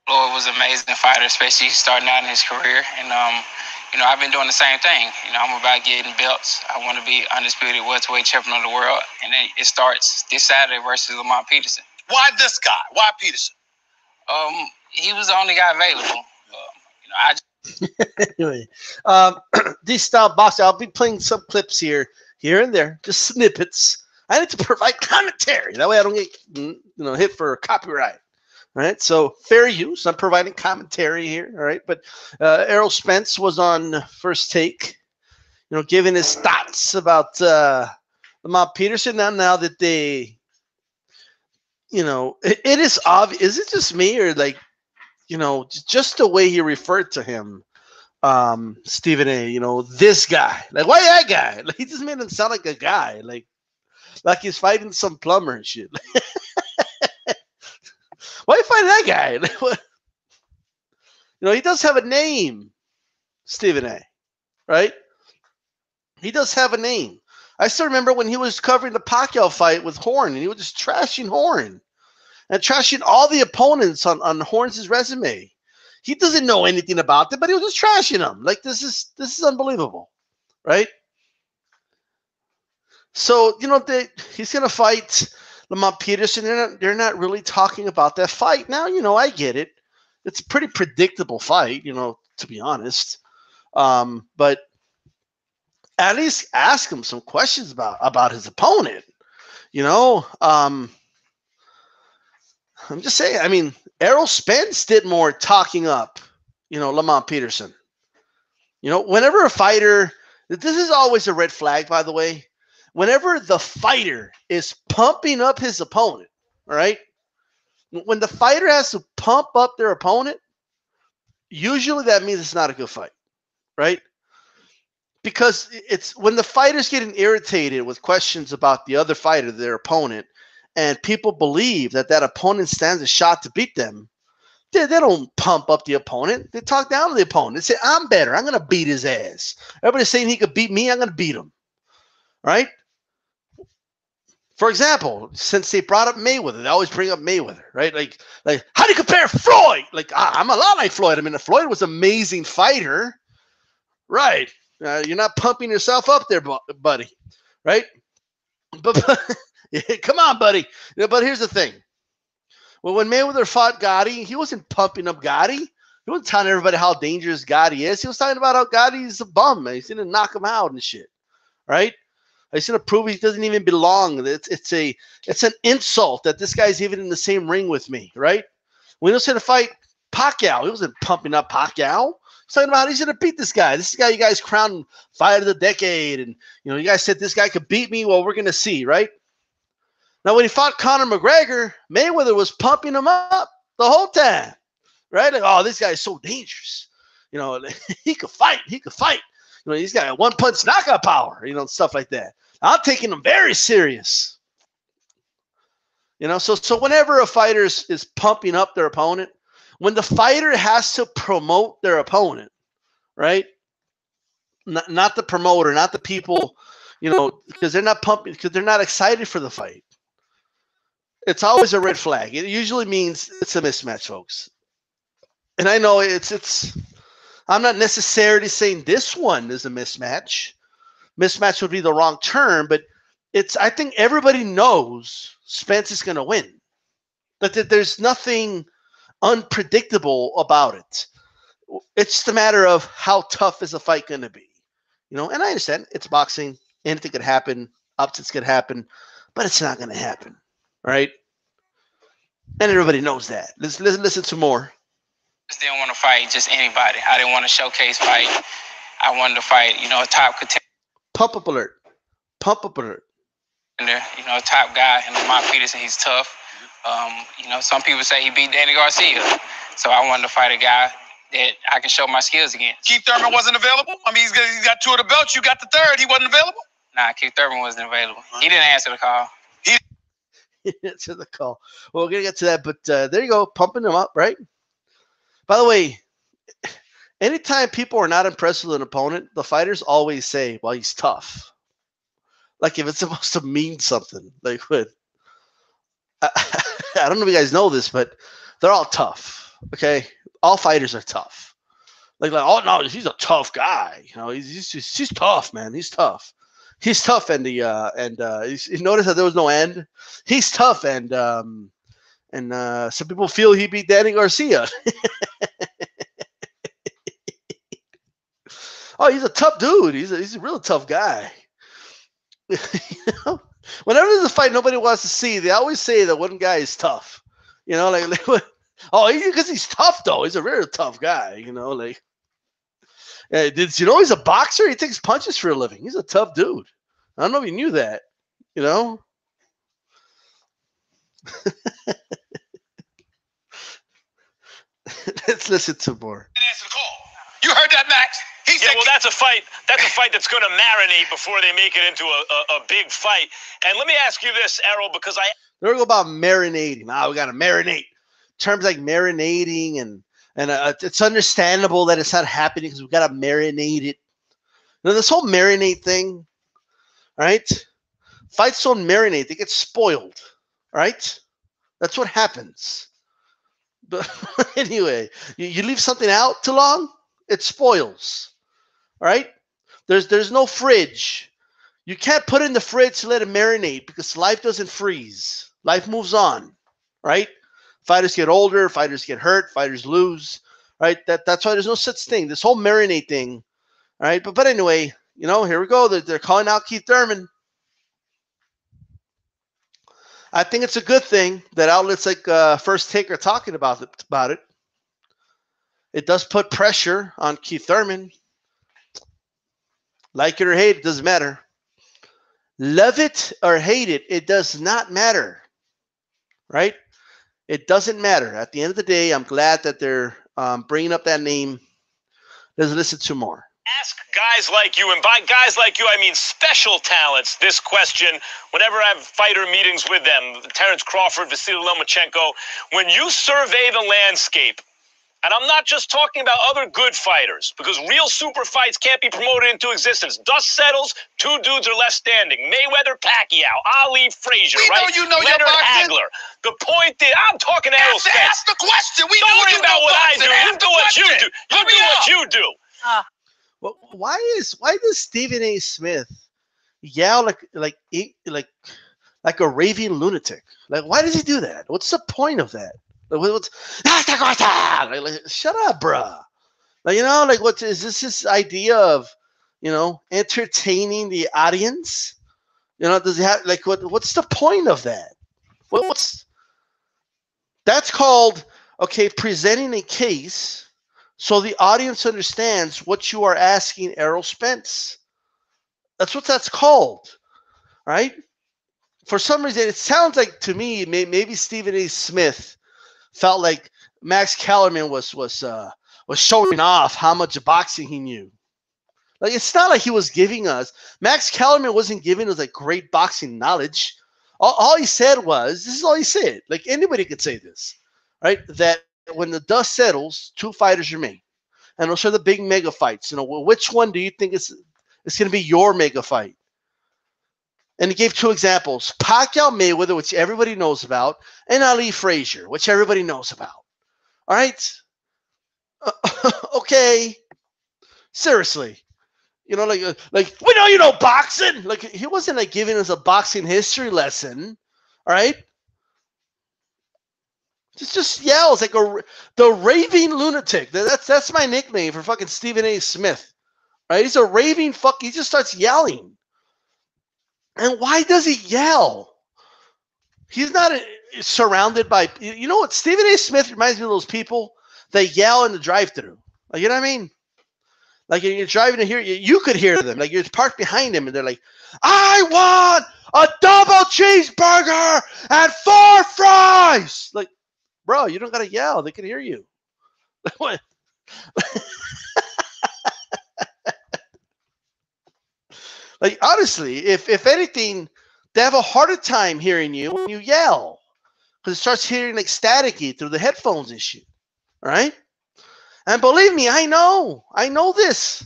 Lord was an amazing fighter, especially starting out in his career. And, I've been doing the same thing. I'm about getting belts. I want to be undisputed welterweight champion of the world. And then it starts this Saturday versus Lamont Peterson. Why this guy? Why Peterson? He was the only guy available. Anyway, DStyleBoxing. I'll be playing some clips here and there, just snippets. I need to provide commentary. That way I don't get hit for copyright. All right, so fair use. I'm providing commentary here. All right, but Errol Spence was on First Take, giving his thoughts about Lamont Peterson. Now that they, it is obvious. Is it just me or just the way he referred to him, Stephen A. This guy, why that guy? He just made him sound like a guy, like he's fighting some plumber and shit. Why you fighting that guy? He does have a name, Stephen A. Right? He does have a name. I still remember when he was covering the Pacquiao fight with Horn, and he was just trashing Horn. And trashing all the opponents on Horns' resume. He doesn't know anything about it, but he was just trashing them. This is unbelievable, right? So he's gonna fight Lamont Peterson. They're not really talking about that fight now. I get it. It's a pretty predictable fight, to be honest. But at least ask him some questions about his opponent. I'm just saying, Errol Spence did more talking up, Lamont Peterson. Whenever a fighter, this is always a red flag, by the way. Whenever the fighter is pumping up his opponent, all right? When the fighter has to pump up their opponent, usually that means it's not a good fight, right? Because it's when the fighter's getting irritated with questions about the other fighter, their opponent, and people believe that opponent stands a shot to beat them, they don't pump up the opponent. They talk down to the opponent. They say, I'm better. I'm going to beat his ass. Everybody's saying he could beat me. I'm going to beat him. Right? For example, since they brought up Mayweather, they always bring up Mayweather, right? Like how do you compare Floyd? I'm a lot like Floyd. Floyd was an amazing fighter. Right. You're not pumping yourself up there, buddy. Right? But come on, buddy. But here's the thing. Well, when Mayweather fought Gotti, he wasn't pumping up Gotti. He wasn't telling everybody how dangerous Gotti is. He was talking about how Gotti's a bum. He's going to knock him out and shit. Right? He's going to prove he doesn't even belong. It's an insult that this guy's even in the same ring with me. Right? When he was going to fight Pacquiao, he wasn't pumping up Pacquiao. He's talking about he's going to beat this guy. This guy you guys crowned fight of the decade. And, you guys said this guy could beat me. Well, we're going to see. Right? Now, when he fought Conor McGregor, Mayweather was pumping him up the whole time, right? Oh, this guy is so dangerous. He could fight. He could fight. He's got a one-punch knockout power, stuff like that. I'm taking him very serious. So whenever a fighter is pumping up their opponent, when the fighter has to promote their opponent, right? Not the promoter, not the people, because they're not pumping, because they're not excited for the fight. It's always a red flag. It usually means it's a mismatch, folks. And I know I'm not necessarily saying this one is a mismatch. Mismatch would be the wrong term, but I think everybody knows Spence is going to win. That there's nothing unpredictable about it. It's just a matter of how tough is the fight going to be. And I understand it's boxing. Anything could happen. Upsets could happen. But it's not going to happen. Right? And everybody knows that. Let's listen to more. I just didn't want to fight just anybody. I didn't want to showcase fight. I wanted to fight, a top contender. Pump up alert. Pump up alert. A top guy. And Lamont Peterson, he's tough. Some people say he beat Danny Garcia. So I wanted to fight a guy that I can show my skills against. Keith Thurman wasn't available? He's got two of the belts. You got the third. He wasn't available? Nah, Keith Thurman wasn't available. He didn't answer the call. He didn't answer the call. Well, we're going to get to that, but there you go, pumping him up, right? By the way, anytime people are not impressed with an opponent, the fighters always say, well, he's tough. Like if it's supposed to mean something. Like what? I don't know if you guys know this, but they're all tough. Okay, all fighters are tough. Like oh no, he's a tough guy. You know, he's tough, man. He's tough. He's tough, and you notice that there was no end. He's tough, and some people feel he beat Danny Garcia. Oh, he's a tough dude. He's a real tough guy. You know? Whenever there's a fight nobody wants to see, they always say that one guy is tough. You know, like oh, because he's tough though. He's a very tough guy. You know, like did you know he's a boxer? He takes punches for a living. He's a tough dude. I don't know if you knew that. You know. Let's listen to more. Answer the call. You heard that, Max? He said, well, that's a fight. That's a fight that's going to marinate before they make it into a big fight. And let me ask you this, Errol, because they're going about marinating. We got to marinate. Terms like marinating and it's understandable that it's not happening because we got to marinate it. You know, this whole marinate thing, right? Fights don't marinate; they get spoiled, right? That's what happens. But anyway, you leave something out too long, it spoils. All right? There's no fridge. You can't put it in the fridge to let it marinate because life doesn't freeze. Life moves on, right? Fighters get older, fighters get hurt, fighters lose, right? That's why there's no such thing. This whole marinate thing, all right? But anyway, you know, here we go. They're calling out Keith Thurman. I think it's a good thing that outlets like First Take are talking about it. It does put pressure on Keith Thurman. Like it or hate it, doesn't matter. Love it or hate it, it does not matter. Right? It doesn't matter. At the end of the day, I'm glad that they're bringing up that name. Let's listen to more. Ask guys like you, and by guys like you, I mean special talents, this question whenever I have fighter meetings with them, Terrence Crawford, Vasily Lomachenko, when you survey the landscape, and I'm not just talking about other good fighters, because real super fights can't be promoted into existence. Dust settles, two dudes are left standing. Mayweather, Pacquiao, Ali, Frazier, we right? know you know Leonard your boxing. Hagler. The point is, I'm talking Errol Spence. Ask the question. We Don't know worry you about know what I boxing. do. You Ask do the what you question. do. You Hurry do up. what you do. Well, why does Stephen A. Smith yell like a raving lunatic? Like, why does he do that? What's the point of that? Like, shut up, bruh. Like, you know, like, what is this idea of, you know, entertaining the audience? You know, does he have like what's the point of that? That's called presenting a case so the audience understands what you are asking Errol Spence. That's what that's called, right? For some reason, it sounds like to me maybe Stephen A. Smith felt like Max Kellerman was showing off how much boxing he knew. Like, it's not like he was giving us. Max Kellerman wasn't giving us like great boxing knowledge. All he said was, this is all he said. Like, anybody could say this, right? That when the dust settles, two fighters remain, and those are the big mega fights. You know, which one do you think is going to be your mega fight? And he gave two examples: Pacquiao Mayweather, which everybody knows about, and Ali Frazier, which everybody knows about. All right. Okay. Seriously. You know, like we know you know boxing. Like, he wasn't like giving us a boxing history lesson. All right. Just yells like the raving lunatic. That's my nickname for fucking Stephen A. Smith. Right? He's a raving fuck. He just starts yelling. And why does he yell? He's not surrounded by, you know what? Stephen A. Smith reminds me of those people that yell in the drive-thru. Like, you know what I mean? Like, you're driving to hear, you could hear them. Like, you're parked behind them, and they're like, I want a double cheeseburger and 4 fries. Like, bro, you don't got to yell. They can hear you. What? Like, honestly, if anything, they have a harder time hearing you when you yell, because it starts hearing like staticky through the headphones and shit. All right? And believe me, I know this.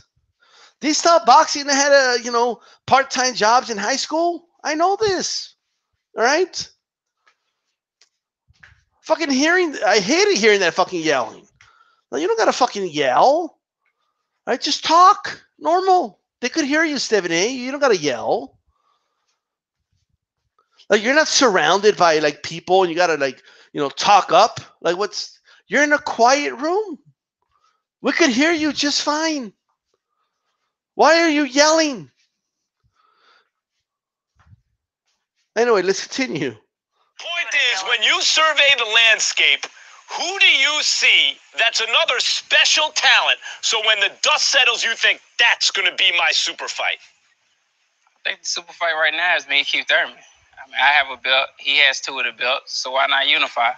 DStyleBoxing had part-time jobs in high school. I know this. All right? Fucking hearing, I hated hearing that fucking yelling. Like, you don't gotta fucking yell. Right? Just talk. Normal. They could hear you, Stephen A. You don't gotta yell. Like, you're not surrounded by like people and you gotta like, talk up. Like, you're in a quiet room. We could hear you just fine. Why are you yelling? Anyway, let's continue. Point is, when you survey the landscape, who do you see that's another special talent? So when the dust settles, you think that's going to be my super fight. I think the super fight right now is me and Keith Thurman. I mean, I have a belt. He has 2 of the belts. So why not unify?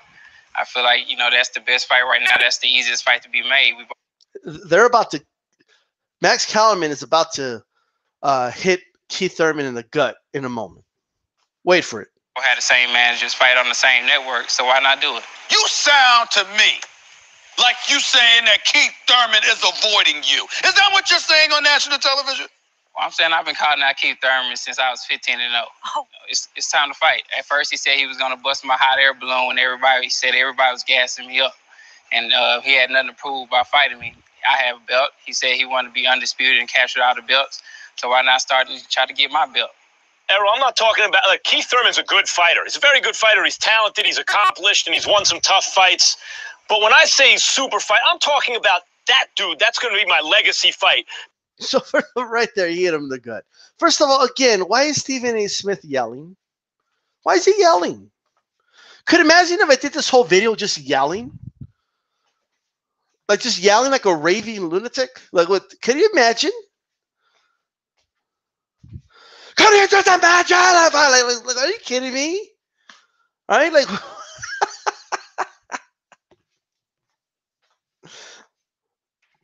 I feel like, that's the best fight right now. That's the easiest fight to be made. Max Kellerman is about to hit Keith Thurman in the gut in a moment. Wait for it. We had the same managers fight on the same network, so why not do it? You sound to me like you saying that Keith Thurman is avoiding you. Is that what you're saying on national television? Well, I'm saying I've been calling out Keith Thurman since I was 15-0. Oh. It's time to fight. At first, he said he was going to bust my hot air balloon, and everybody was gassing me up. And he had nothing to prove by fighting me. I have a belt. He said he wanted to be undisputed and capture all the belts. So why not start and try to get my belt? Errol, I'm not talking about Keith Thurman's a good fighter. He's a very good fighter. He's talented. He's accomplished, and he's won some tough fights. But when I say super fight, I'm talking about that dude. That's going to be my legacy fight. So right there, he hit him in the gut. First of all, again, why is Stephen A. Smith yelling? Why is he yelling? Could imagine if I did this whole video just yelling? Like just yelling like a raving lunatic? Like what? Can you imagine? Come here, just imagine! Like, are you kidding me? All right, like.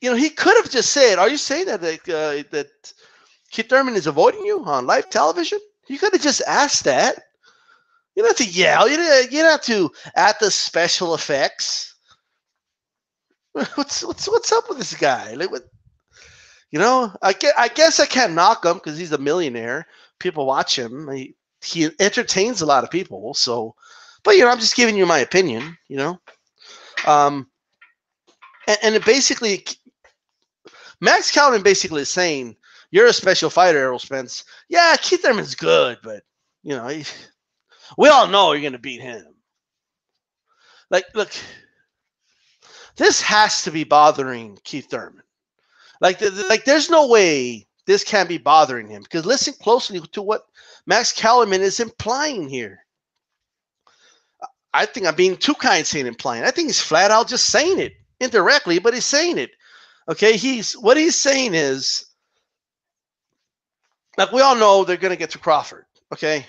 He could have just said, "Are you saying that that Keith Thurman is avoiding you on live television?" You could have just asked that. You don't have to yell. You don't have to add the special effects. What's up with this guy? Like what? I guess I can't knock him because he's a millionaire. People watch him. He entertains a lot of people. So, but I'm just giving you my opinion. And it basically. Max Kellerman basically is saying, you're a special fighter, Errol Spence. Yeah, Keith Thurman's good, but, we all know you're going to beat him. Like, look, this has to be bothering Keith Thurman. Like, there's no way this can't be bothering him. Because listen closely to what Max Kellerman is implying here. I think I'm being too kind saying implying. I think he's flat out just saying it indirectly, but he's saying it. Okay, what he's saying is, like we all know they're going to get to Crawford, okay?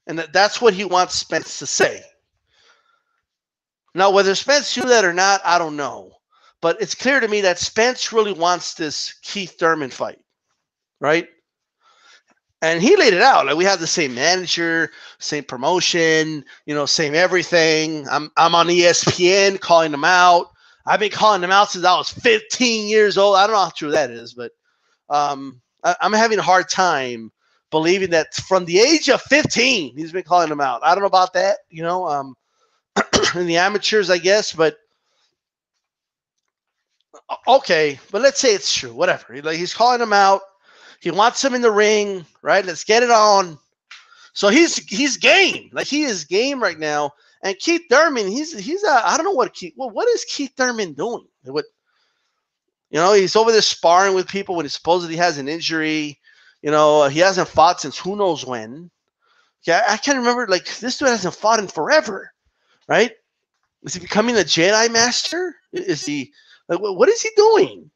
And that's what he wants Spence to say. Now, whether Spence knew that or not, I don't know. But it's clear to me that Spence really wants this Keith Thurman fight, right? And he laid it out. Like we have the same manager, same promotion, same everything. I'm on ESPN calling him out. I've been calling him out since I was 15 years old. I don't know how true that is, but I'm having a hard time believing that from the age of 15, he's been calling him out. I don't know about that, in the amateurs, I guess, but okay. But let's say it's true, whatever. He's calling him out. He wants him in the ring, right? Let's get it on. So he's game. Like he is game right now. And Keith Thurman, he's I don't know what is Keith Thurman doing? What he's over there sparring with people when he supposedly has an injury. He hasn't fought since who knows when. Yeah, I can't remember. Like this dude hasn't fought in forever, right? Is he becoming a Jedi Master? Is he like what is he doing?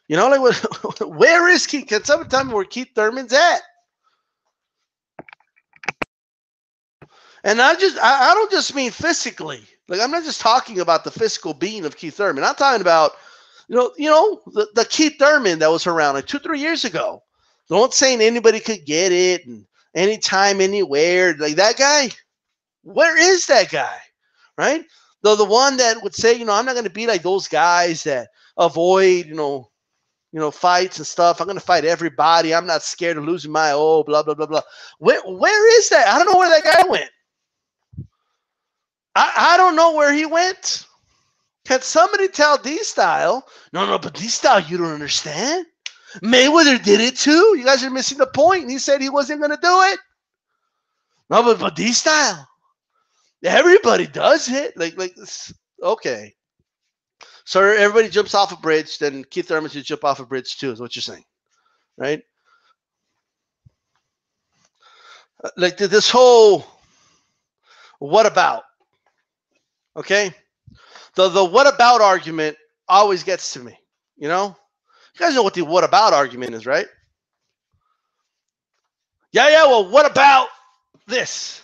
Where is Keith? Can someone tell me where Keith Thurman's at? And I don't just mean physically. Like I'm not just talking about the physical being of Keith Thurman. I'm talking about, the Keith Thurman that was around like 2-3 years ago. Don't saying anybody could get it and anytime, anywhere. Like that guy. Where is that guy? Right? The one that would say, I'm not going to be like those guys that avoid, fights and stuff. I'm going to fight everybody. I'm not scared of losing my blah, blah, blah, blah. Where is that? I don't know where that guy went. I don't know where he went. Can somebody tell D-Style? No, but D-Style, you don't understand. Mayweather did it too. You guys are missing the point. He said he wasn't going to do it. No, but D-Style. Everybody does it. Like okay. So everybody jumps off a bridge, then Keith Thurman should jump off a bridge too, is what you're saying, right? Like this whole what about, okay? The what about argument always gets to me, you know? You guys know what the what about argument is, right? Yeah, well, what about this?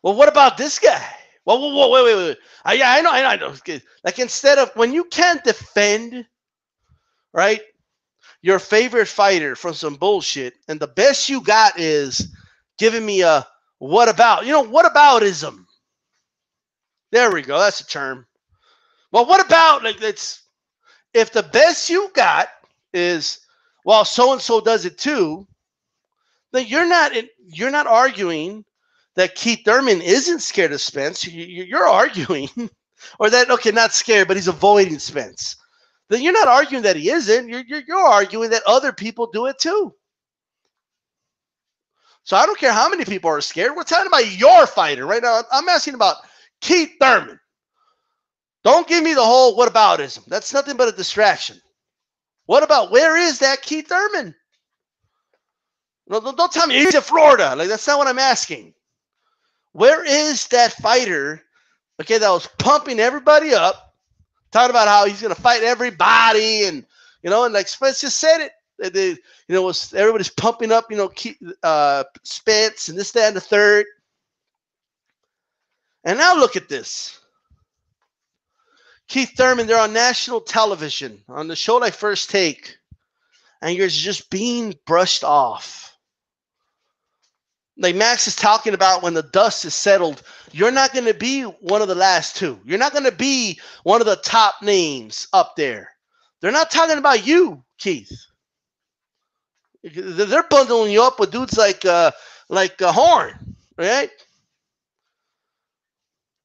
Well, what about this guy? Well, wait. Yeah, I know. Like, instead of, when you can't defend, right, your favorite fighter from some bullshit, and the best you got is giving me a what about, what aboutism. There we go. That's a term. Well, what about, like, if the best you got is, well, so-and-so does it too, then you're not arguing that Keith Thurman isn't scared of Spence. You're arguing, or that, okay, not scared, but he's avoiding Spence. Then you're not arguing that he isn't. You're arguing that other people do it too. So I don't care how many people are scared. We're talking about your fighter right now. I'm asking about Keith Thurman. Don't give me the whole whataboutism. That's nothing but a distraction. What about, where is that Keith Thurman? No, don't tell me he's in Florida. Like, that's not what I'm asking. Where is that fighter, okay, that was pumping everybody up, talking about how he's going to fight everybody, and, and like Spence just said it, everybody's pumping up, Spence and this, that, and the third. And now look at this. Keith Thurman, they're on national television on the show like First Take, and you're just being brushed off. Like Max is talking about, when the dust is settled, you're not going to be one of the last two. You're not going to be one of the top names up there. They're not talking about you, Keith. They're bundling you up with dudes like Horn, right?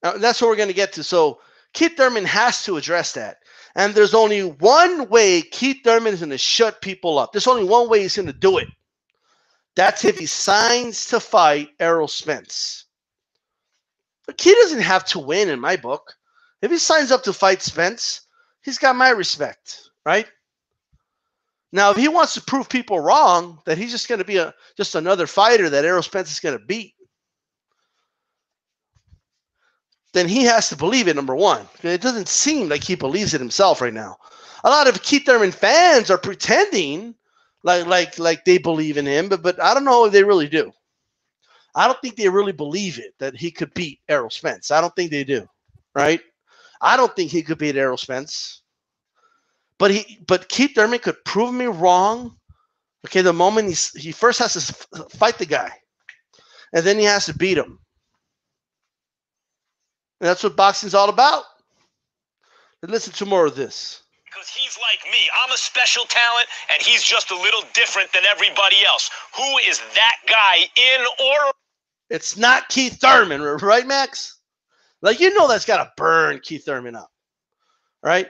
That's what we're going to get to. So Keith Thurman has to address that. And there's only one way Keith Thurman is going to shut people up. There's only one way he's going to do it. That's if he signs to fight Errol Spence. But he doesn't have to win in my book. If he signs up to fight Spence, he's got my respect, right? Now, if he wants to prove people wrong, that he's just going to be just another fighter that Errol Spence is going to beat, then he has to believe it, number one. It doesn't seem like he believes it himself right now. A lot of Keith Thurman fans are pretending like they believe in him, but I don't know if they really do. I don't think they really believe it, that he could beat Errol Spence. I don't think they do, right? I don't think he could beat Errol Spence. But Keith Thurman could prove me wrong. Okay, the moment he first has to fight the guy, and then he has to beat him. And that's what boxing's all about. And listen to more of this. Because he's like me. I'm a special talent, and he's just a little different than everybody else. Who is that guy in or? It's not Keith Thurman, right, Max? Like, that's got to burn Keith Thurman up, right?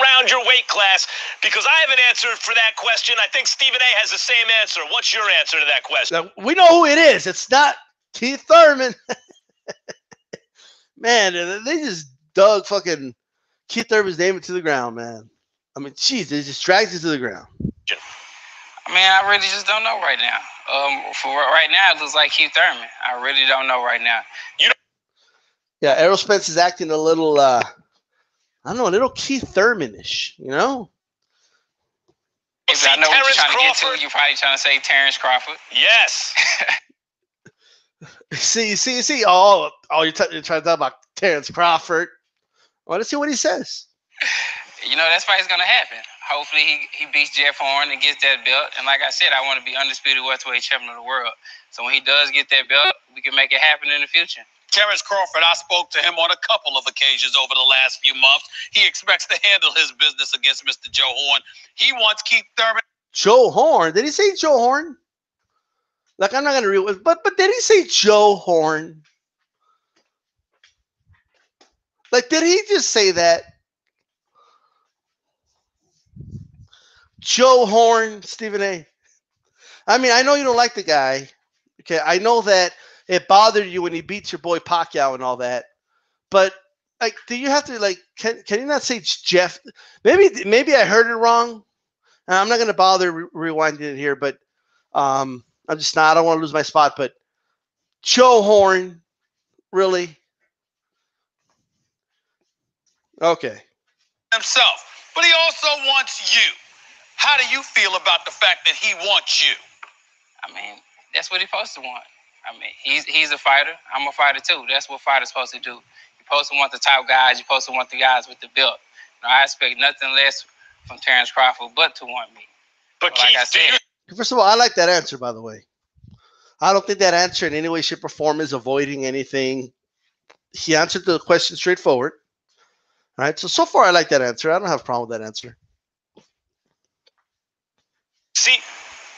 Around your weight class, because I have an answer for that question. I think Stephen A has the same answer. What's your answer to that question? Now, we know who it is. It's not Keith Thurman. Man, they just dug fucking Keith Thurman's name into the ground, man. I mean, jeez, they just dragged it to the ground. I mean, I really just don't know right now. For right now, it looks like Keith Thurman. I really don't know right now. Yeah, Errol Spence is acting a little, I don't know, a little Keith Thurman-ish, If I know what you're trying to get to, you're probably trying to say Terrence Crawford. Yes. See. Oh, you're trying to talk about Terrence Crawford. Well, let's see what he says. That's why it's going to happen. Hopefully he beats Jeff Horn and gets that belt. And like I said, I want to be undisputed welterweight champion of the world. So when he does get that belt, we can make it happen in the future. Terrence Crawford, I spoke to him on a couple of occasions over the last few months. He expects to handle his business against Mr. Joe Horn. He wants Keith Thurman. Joe Horn? Did he say Joe Horn? Like, I'm not going to read it, but did he say Joe Horn? Like, did he just say that? Joe Horn, Stephen A. I mean, I know you don't like the guy. Okay, I know that it bothered you when he beats your boy Pacquiao and all that. But like, do you have to like? Can you not say Jeff? Maybe I heard it wrong. And I'm not going to bother rewinding it here, but I'm just not. I don't want to lose my spot. But Joe Horn, really? Okay. Himself, but he also wants you. How do you feel about the fact that he wants you? I mean, that's what he's supposed to want. I mean, he's a fighter. I'm a fighter too. That's what fighters supposed to do. You're supposed to want the top guys. You're supposed to want the guys with the belt. You know, I expect nothing less from Terrence Crawford but to want me. But like Keith, I said, first of all, I like that answer, by the way. I don't think that answer in any way, shape, or form is avoiding anything. He answered the question straightforward. All right. So far, I like that answer. I don't have a problem with that answer. see,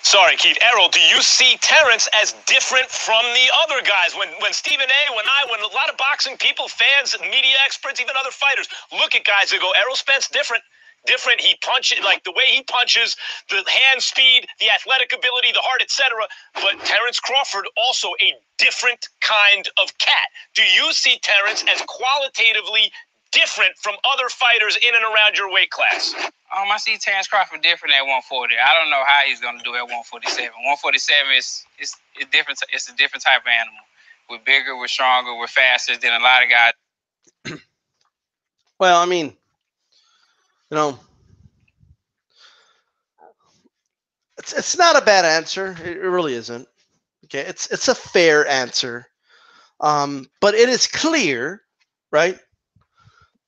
sorry, Keith. Errol, do you see Terrence as different from the other guys? When Stephen A., when a lot of boxing people, fans, media experts, even other fighters look at guys and go, Errol Spence different. He punches, like the way he punches, the hand speed, the athletic ability, the heart, etc. But Terrence Crawford also a different kind of cat. Do you see Terrence as qualitatively different from other fighters in and around your weight class? I see Terrence Crawford different at 140. I don't know how he's going to do at 147. 147 is different. It's a different type of animal. We're bigger, we're stronger, we're faster than a lot of guys. Well, I mean, you know, it's not a bad answer. It really isn't. Okay, it's a fair answer. But it is clear, right,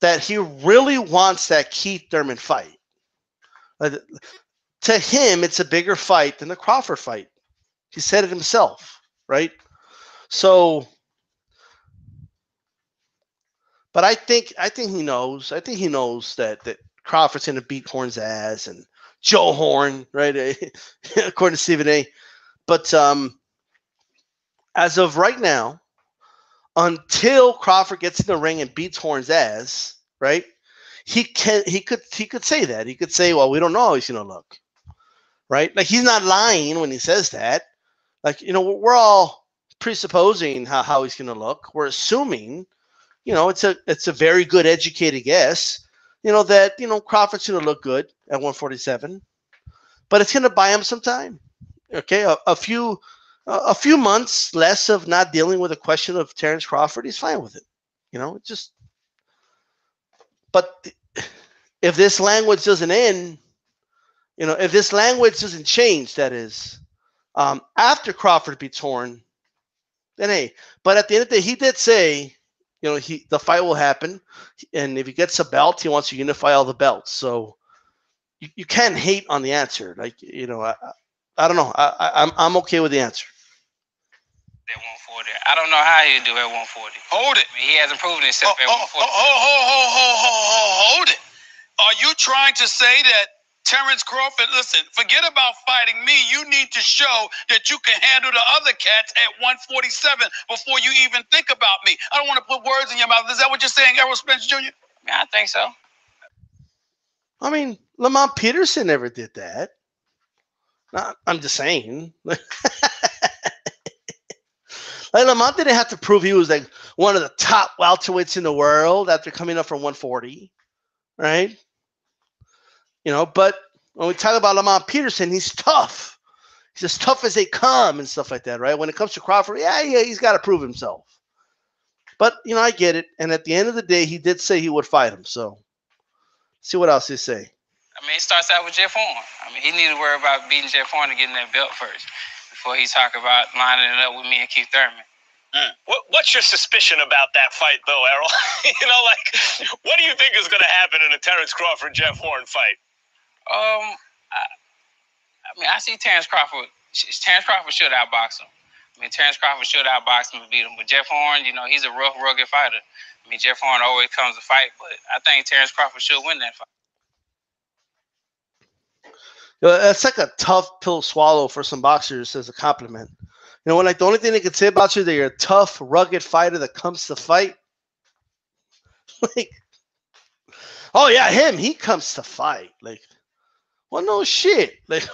that he really wants that Keith Thurman fight. To him, it's a bigger fight than the Crawford fight. He said it himself, right? So, but I think he knows. I think he knows that Crawford's going to beat Horn's ass and Joe Horn, right? According to Stephen A. But as of right now, until Crawford gets in the ring and beats Horn's ass, right? He could say that. He could say, well, we don't know how he's going to look, right? Like, he's not lying when he says that. Like, you know, we're all presupposing how he's going to look. We're assuming, you know, it's a very good educated guess, you know, that, you know, Crawford's going to look good at 147, but it's going to buy him some time. Okay, a few months less of not dealing with a question of Terrence Crawford, he's fine with it. You know, it just. But if this language doesn't end, you know, if this language doesn't change, that is, after Crawford beats Horn, then hey. But at the end of the day, he did say, you know, the fight will happen, and if he gets a belt, he wants to unify all the belts. So you can't hate on the answer. Like, you know, I don't know. I'm okay with the answer. At 140, I don't know how he'll do at 140. Hold it. I mean, he hasn't proven himself at 140. Hold it. Are you trying to say that Terrence Crawford, listen, forget about fighting me. You need to show that you can handle the other cats at 147 before you even think about me. I don't want to put words in your mouth. Is that what you're saying, Errol Spence Jr.? Yeah, I think so. I mean, Lamont Peterson never did that. I'm just saying. Like, Lamont didn't have to prove he was like one of the top welterweights in the world after coming up from 140, right? You know, but when we talk about Lamont Peterson, he's tough. He's as tough as they come and stuff like that, right? When it comes to Crawford, yeah, he's got to prove himself. But, you know, I get it. And at the end of the day, he did say he would fight him. So, see what else he say. I mean, it starts out with Jeff Horn. I mean, he needs to worry about beating Jeff Horn and getting that belt first before he talk about lining it up with me and Keith Thurman. What's your suspicion about that fight, though, Errol? You know, like, what do you think is going to happen in a Terrence Crawford-Jeff Horn fight? I mean, I see Terrence Crawford. Terrence Crawford should outbox him. I mean, Terrence Crawford should outbox him and beat him. But Jeff Horn, you know, he's a rough, rugged fighter. I mean, Jeff Horn always comes to fight, but I think Terrence Crawford should win that fight. You know, that's like a tough pill to swallow for some boxers as a compliment. You know, when like the only thing they can say about you is that you're a tough, rugged fighter that comes to fight. Like, oh yeah, him. He comes to fight. Like, well, no shit. Like,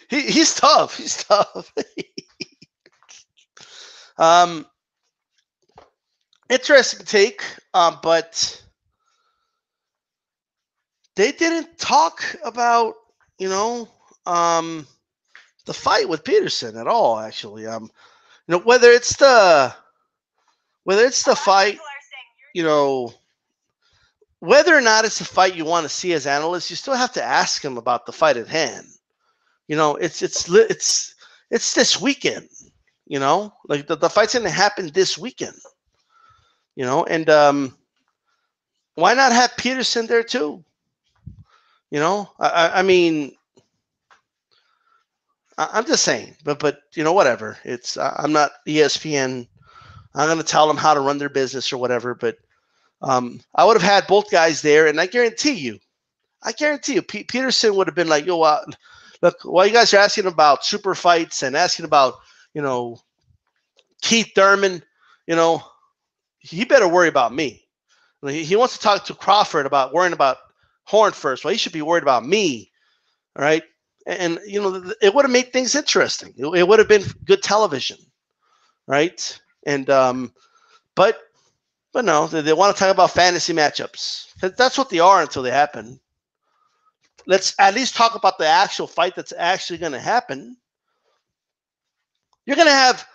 he's tough. He's tough. um, interesting take. But they didn't talk about, you know, the fight with Peterson at all. Actually, you know, whether it's the fight, you know, whether or not it's the fight you want to see as analysts, you still have to ask him about the fight at hand. You know, it's this weekend. You know, like the fight's going to happen this weekend. You know, and why not have Peterson there too? You know, I mean, I'm just saying, but you know, whatever. It's I'm not ESPN. I'm going to tell them how to run their business or whatever. But I would have had both guys there, and I guarantee you, Peterson would have been like, yo, look, while you guys are asking about super fights and asking about, you know, Keith Thurman, you know, he better worry about me. He wants to talk to Crawford about worrying about Horn first. Well, he should be worried about me. All right. And, you know, it would have made things interesting. It would have been good television. Right. And, but no, they want to talk about fantasy matchups. That's what they are until they happen. Let's at least talk about the actual fight that's actually going to happen. You're going to have,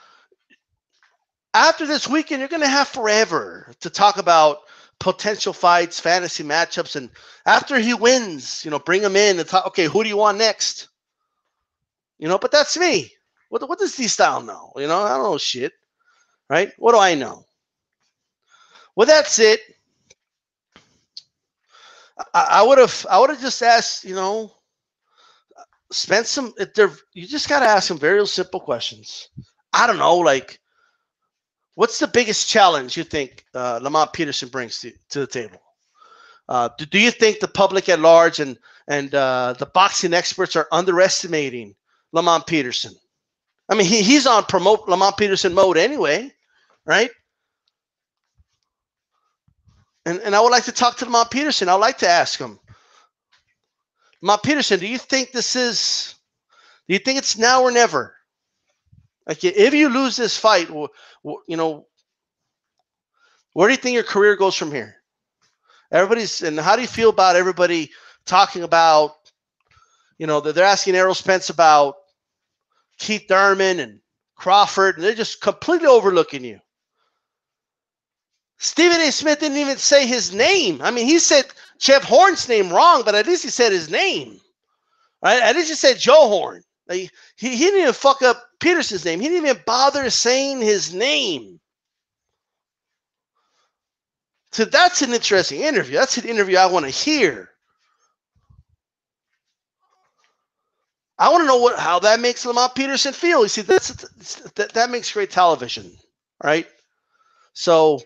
after this weekend, you're going to have forever to talk about potential fights, fantasy matchups, and after he wins, you know, bring him in and talk, okay, who do you want next? You know, but that's me. What does DStyle know? You know, I don't know shit. Right? What do I know? Well, that's it. I would have just asked, you know, Spence some. You just got to ask some very simple questions. I don't know, like, what's the biggest challenge you think Lamont Peterson brings to the table? Do you think the public at large and the boxing experts are underestimating Lamont Peterson? I mean, he's on promote Lamont Peterson mode anyway, right? And I would like to talk to Lamont Peterson. I would like to ask him, Lamont Peterson, do you think it's now or never? Like, if you lose this fight, you know, where do you think your career goes from here? And how do you feel about everybody talking about, you know, they're asking Errol Spence about Keith Thurman and Crawford, and they're just completely overlooking you. Stephen A. Smith didn't even say his name. I mean, he said Jeff Horn's name wrong, but at least he said his name. Right? At least he said Joe Horn. Like, he didn't even fuck up Peterson's name. He didn't even bother saying his name. So that's an interesting interview. That's an interview I want to hear. I want to know how that makes Lamont Peterson feel. You see, that makes great television, right? So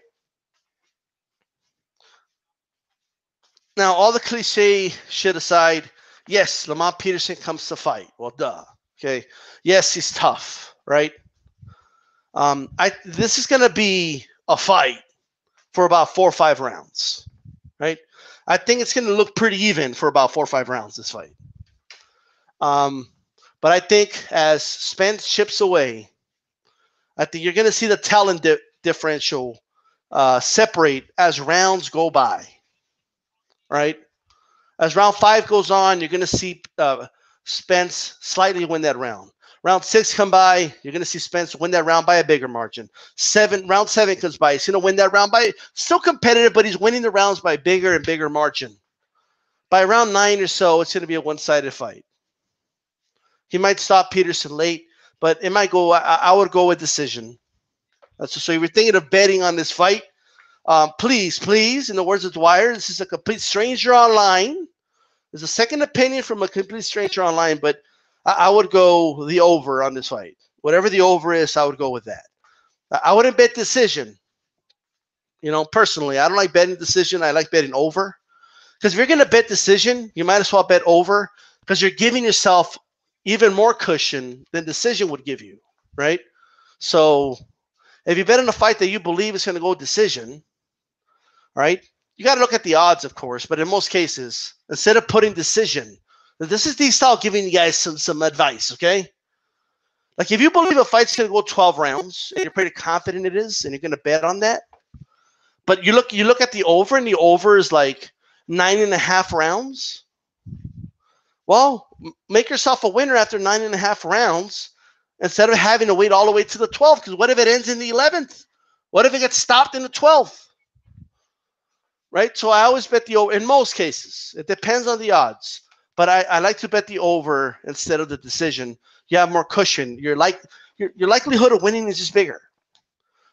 now, all the cliche shit aside, yes, Lamont Peterson comes to fight. Well, duh. Okay. Yes, he's tough, right? This is going to be a fight for about 4 or 5 rounds, right? I think it's going to look pretty even for about 4 or 5 rounds, this fight. But I think as Spence chips away, I think you're going to see the talent differential separate as rounds go by, right? As round 5 goes on, you're going to see Spence slightly win that round. Round 6 come by, you're going to see Spence win that round by a bigger margin. Round 7 comes by, he's going to win that round by still competitive, but he's winning the rounds by bigger and bigger margin. By round 9 or so, it's going to be a one-sided fight. He might stop Peterson late, but it might go. I would go with decision. So if you're thinking of betting on this fight, please, in the words of Dwyer, this is a complete stranger online. There's a second opinion from a complete stranger online, but I would go the over on this fight. Whatever the over is, I would go with that. I wouldn't bet decision. You know, personally, I don't like betting decision. I like betting over. Because if you're going to bet decision, you might as well bet over because you're giving yourself even more cushion than decision would give you. right? So if you bet on a fight that you believe is going to go decision, right? You got to look at the odds, of course, but in most cases, instead of putting decision, this is DStyle giving you guys some advice, okay? Like if you believe a fight's going to go 12 rounds and you're pretty confident it is, and you're going to bet on that, but you look at the over, and the over is like 9.5 rounds. Well, make yourself a winner after 9.5 rounds instead of having to wait all the way to the 12th. Because what if it ends in the 11th? What if it gets stopped in the 12th? Right? So I always bet the over in most cases. It depends on the odds. But I like to bet the over instead of the decision. You have more cushion. Your likelihood of winning is just bigger.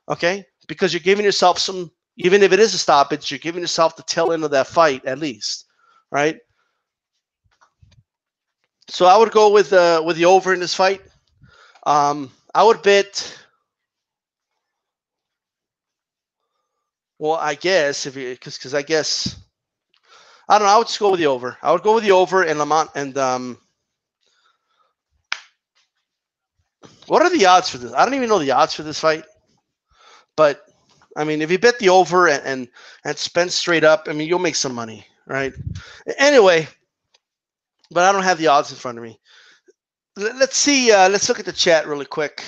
Okay? Because you're giving yourself some, even if it is a stoppage, you're giving yourself the tail end of that fight at least. Right? So I would go with the over in this fight. I would bet. Well, I guess because I guess I don't know. I would just go with the over. I would go with the over and Lamont and what are the odds for this? I don't even know the odds for this fight. But I mean, if you bet the over and Spence straight up, I mean, you'll make some money, right? Anyway, but I don't have the odds in front of me. Let's see. Let's look at the chat really quick.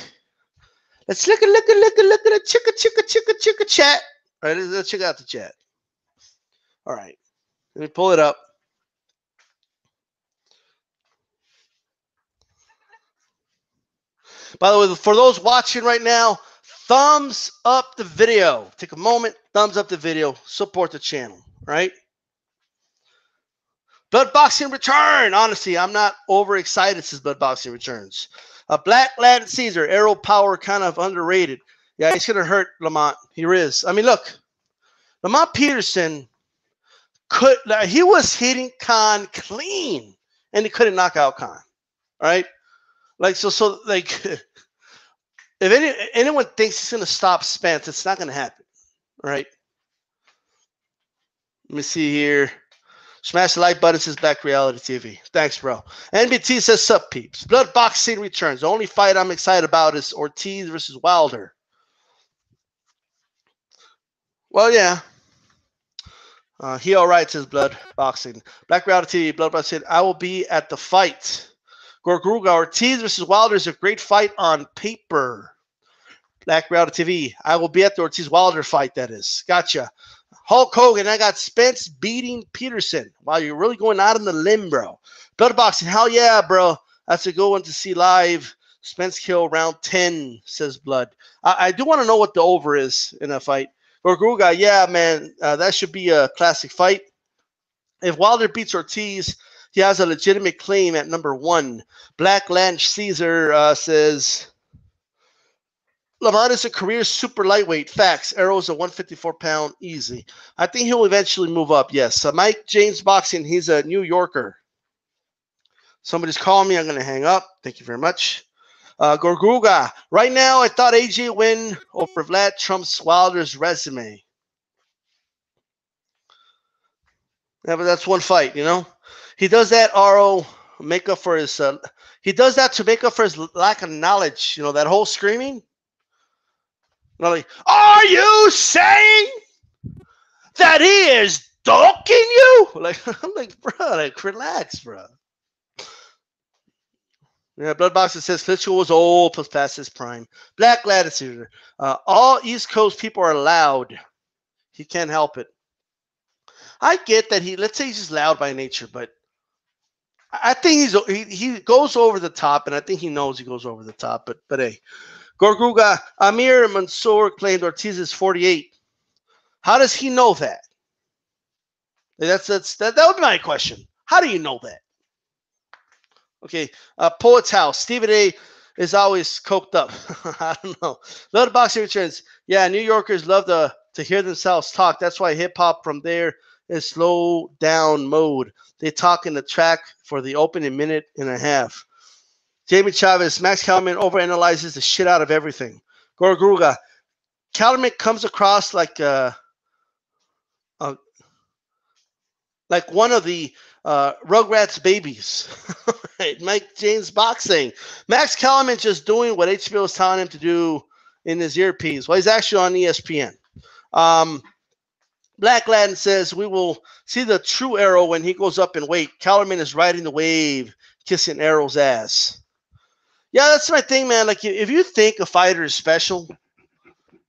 Let's look at the chicka chat. All right, let's check out the chat. All right, let me pull it up. By the way, for those watching right now, thumbs up the video. Take a moment, thumbs up the video, support the channel, right? Blood Boxing return. Honestly, I'm not overexcited since Blood Boxing returns. Black Latin Caesar, Errol power kind of underrated. Yeah, he's gonna hurt Lamont. He is. I mean, look, Lamont Peterson he was hitting Khan clean, and he couldn't knock out Khan. All right, like so like if anyone thinks he's gonna stop Spence, it's not gonna happen. All right. Let me see here. Smash the like button, says Black Reality TV. Thanks, bro. NBT says, sup, peeps. Blood Boxing returns. The only fight I'm excited about is Ortiz versus Wilder. Well, yeah. He all right, says Blood Boxing. Black Reality TV, Blood Boxing. I will be at the fight. Gorgruga, Ortiz versus Wilder is a great fight on paper. Black Reality TV. I will be at the Ortiz Wilder fight, that is. Gotcha. Hulk Hogan, I got Spence beating Peterson. Wow, you're really going out on the limb, bro. Blood Boxing, hell yeah, bro. That's a good one to see live. Spence kill round 10, says Blood. I do want to know what the over is in a fight. Gorgruga, yeah, man, that should be a classic fight. If Wilder beats Ortiz, he has a legitimate claim at number 1. Black Lanch Caesar says, Lamont is a career super lightweight. Facts. Errol's a 154-pound easy. I think he'll eventually move up. Yes. Mike James Boxing. He's a New Yorker. Somebody's calling me. I'm going to hang up. Thank you very much. Gorguga. Right now, I thought AJ win over Vlad trumps Wilder's resume. Yeah, but that's one fight, you know. He does that. Make up for his. He does that to make up for his lack of knowledge. You know that whole screaming. Like, are you saying that he is doking you? Like, I'm like, bro, like, relax, bro. Yeah, Blood Boxer says Klitschko was old plus past his prime. Black Latitude. All East Coast people are loud. He can't help it. I get that let's say he's just loud by nature, but I think he goes over the top, and I think he knows he goes over the top. But hey. Gorguga, Amir Mansour claimed Ortiz is 48. How does he know that? That would be my question. How do you know that? Okay, Poet's House. Stephen A is always coked up. I don't know. Love the Boxing returns. Yeah, New Yorkers love to hear themselves talk. That's why hip-hop from there is slow down mode. They talk in the track for the opening minute and a half. Jamie Chavez, Max Kellerman overanalyzes the shit out of everything. Gorgruga, Kellerman comes across like one of the Rugrats babies. Right. Mike James Boxing. Max Kellerman just doing what HBO is telling him to do in his earpiece. Well, he's actually on ESPN. Um, Black Latin says we will see the true Errol when he goes up in weight. Kellerman is riding the wave, kissing Errol's ass. Yeah, that's my thing, man. Like, if you think a fighter is special,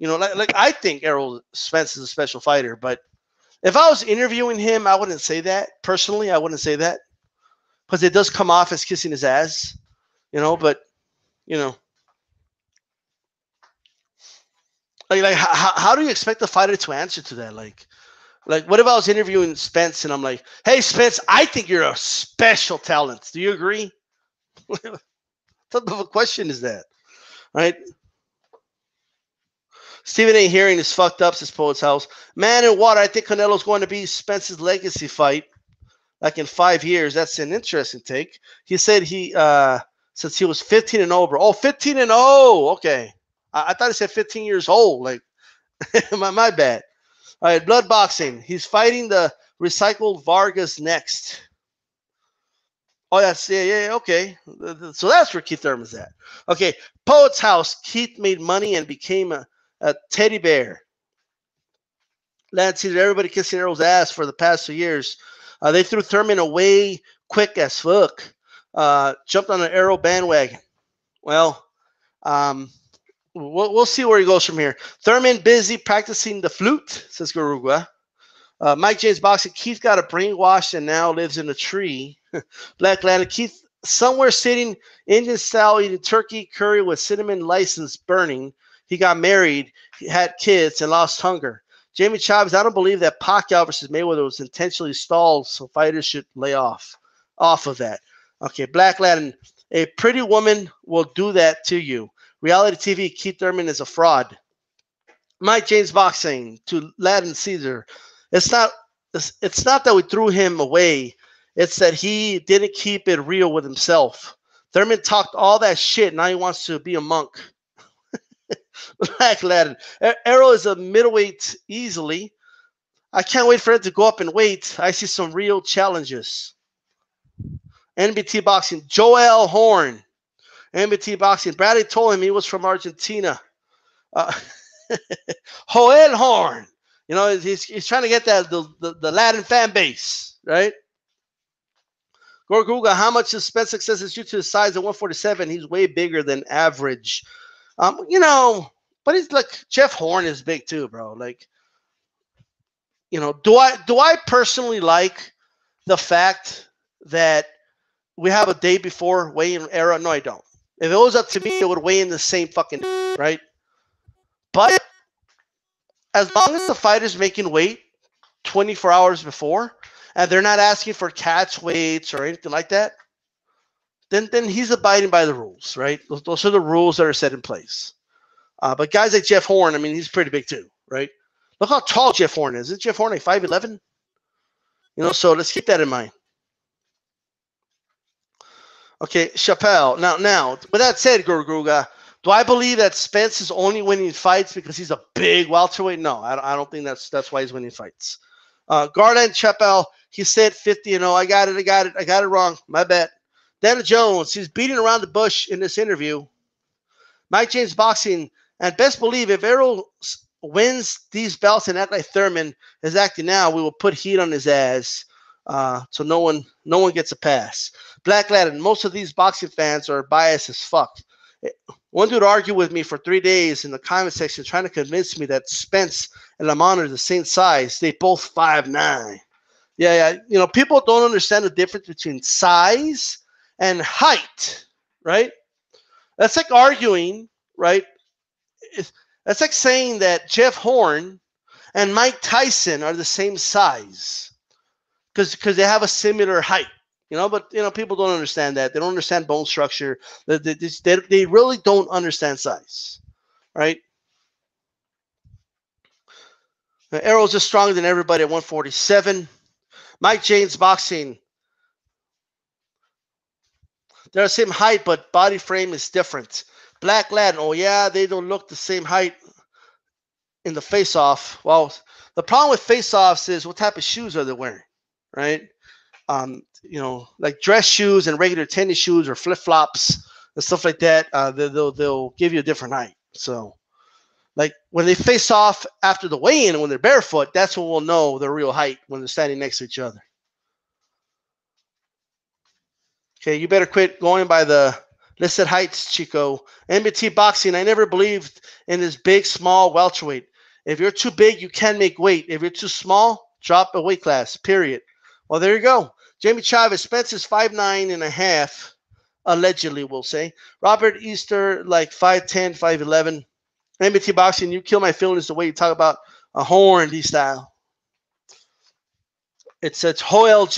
like I think Errol Spence is a special fighter, but if I was interviewing him, I wouldn't say that. Personally, I wouldn't say that because it does come off as kissing his ass, but, you know, like how do you expect the fighter to answer to that? Like, what if I was interviewing Spence and I'm like, hey, Spence, I think you're a special talent. Do you agree? What type of a question is that? Right? Stephen ain't hearing is fucked up, says Poet's House. Man in Water, I think Canelo's going to be Spence's legacy fight, like in 5 years. That's an interesting take. He said since he was 15-0, bro. Oh, 15-0. Okay. I thought he said 15 years old. Like, my bad. All right, blood boxing. He's fighting the recycled Vargas next. Oh, yeah, okay. So that's where Keith Thurman's at. Okay, Poet's House. Keith made money and became a teddy bear. Lance sees everybody kissing Errol's ass for the past 2 years. They threw Thurman away quick as fuck. Jumped on an Errol bandwagon. Well, we'll see where he goes from here. Thurman busy practicing the flute, says Garuga. Mike James Boxing. Keith got a brainwash and now lives in a tree. Black Lantern. Keith somewhere sitting Indian style eating turkey curry with cinnamon license burning. He got married, he had kids, and lost hunger. Jamie Chavez, I don't believe that Pacquiao versus Mayweather was intentionally stalled, so fighters should lay off of that. Okay, Black Latin, a pretty woman will do that to you. Reality TV, Keith Thurman is a fraud. Mike James Boxing to Latin Caesar. It's not that we threw him away. It's that he didn't keep it real with himself. Thurman talked all that shit. Now he wants to be a monk. Black Latin. Errol is a middleweight easily. I can't wait for it to go up in weight. I see some real challenges. NBT Boxing. Joel Horn. NBT Boxing. Bradley told him he was from Argentina. Joel Horn. He's trying to get that the Latin fan base, right? Gorguga, how much is Spence success is due to his size at 147? He's way bigger than average. But he's like Jeff Horn is big too, bro. Like, do I personally like the fact that we have a day before weigh-in era? No, I don't. If it was up to me, it would weigh in the same fucking day, right? But as long as the fighter's making weight 24 hours before and they're not asking for catch weights or anything like that, then he's abiding by the rules, right? Those are the rules that are set in place. But guys like Jeff Horn, I mean, he's pretty big too, right? Look how tall Jeff Horn is. Isn't Jeff Horn like 5'11"? So let's keep that in mind. Okay, Chappelle. Now, with that said, Gurguga, do I believe that Spence is only winning fights because he's a big welterweight? No, I don't think that's why he's winning fights. Garland Chappelle, he said 50-0. I got it wrong. My bad. Dana Jones, he's beating around the bush in this interview. Mike James Boxing, and best believe if Errol wins these belts and act like Thurman is acting now, we will put heat on his ass. So no one gets a pass. Black Latin, most of these boxing fans are biased as fuck. One dude argued with me for 3 days in the comment section trying to convince me that Spence and Lamont are the same size. They both 5'9". Yeah. People don't understand the difference between size and height, right? That's like arguing, right? That's like saying that Jeff Horn and Mike Tyson are the same size because they have a similar height. But people don't understand that. They don't understand bone structure. They really don't understand size, right? Errol's just stronger than everybody at 147. Mike James Boxing. They're the same height, but body frame is different. Black Latin. Oh yeah, they don't look the same height in the face-off. Well, the problem with face-offs is what type of shoes are they wearing, right? like dress shoes and regular tennis shoes or flip flops and stuff like that, they'll give you a different height. So, like when they face off after the weigh-in, when they're barefoot, that's when we'll know their real height when they're standing next to each other. Okay, you better quit going by the listed heights, Chico. MBT boxing, I never believed in this big, small welterweight. If you're too big, you can make weight. If you're too small, drop a weight class, period. Well, there you go. Jamie Chavez, Spence is 5'9.5", allegedly, we'll say. Robert Easter, like 5'10", 5'11". MBT boxing, you kill my feelings the way you talk about a horn, D-style. It's Hoyle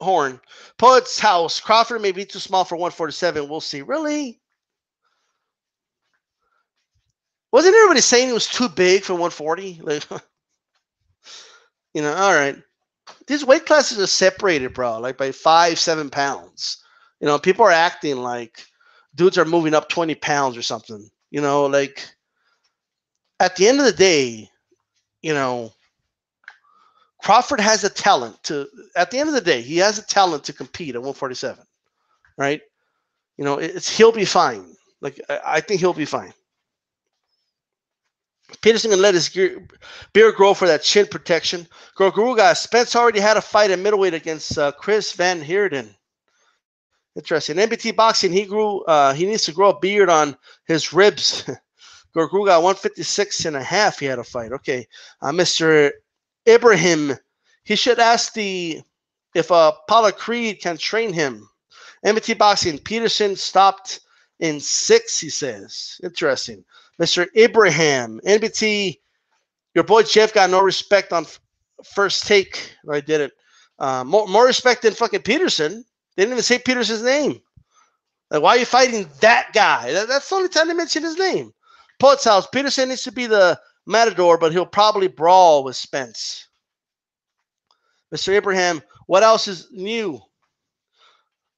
Horn. Poet's House. Crawford may be too small for 147. We'll see. Really? Wasn't everybody saying he was too big for 140? Like, all right. These weight classes are separated, bro, like by 5-7 pounds. People are acting like dudes are moving up 20 pounds or something. Like at the end of the day, Crawford has a talent to, at the end of the day, he has a talent to compete at 147, right? He'll be fine. Like, I think he'll be fine. Peterson can let his beard grow for that chin protection. Gorguruga, Spence already had a fight at middleweight against Chris Van Heerden. Interesting. NBT boxing, he needs to grow a beard on his ribs. Gorguruga, 156.5, he had a fight. Okay. Mr. Ibrahim, he should ask if Paula Creed can train him. MBT boxing, Peterson stopped in 6, he says. Interesting. Mr. Ibrahim, NBT, your boy Jeff got no respect on first take. I did it. More respect than fucking Peterson. They didn't even say Peterson's name. Like, why are you fighting that guy? That's the only time they mention his name. Poet's House, Peterson needs to be the matador, but he'll probably brawl with Spence. Mr. Abraham, what else is new?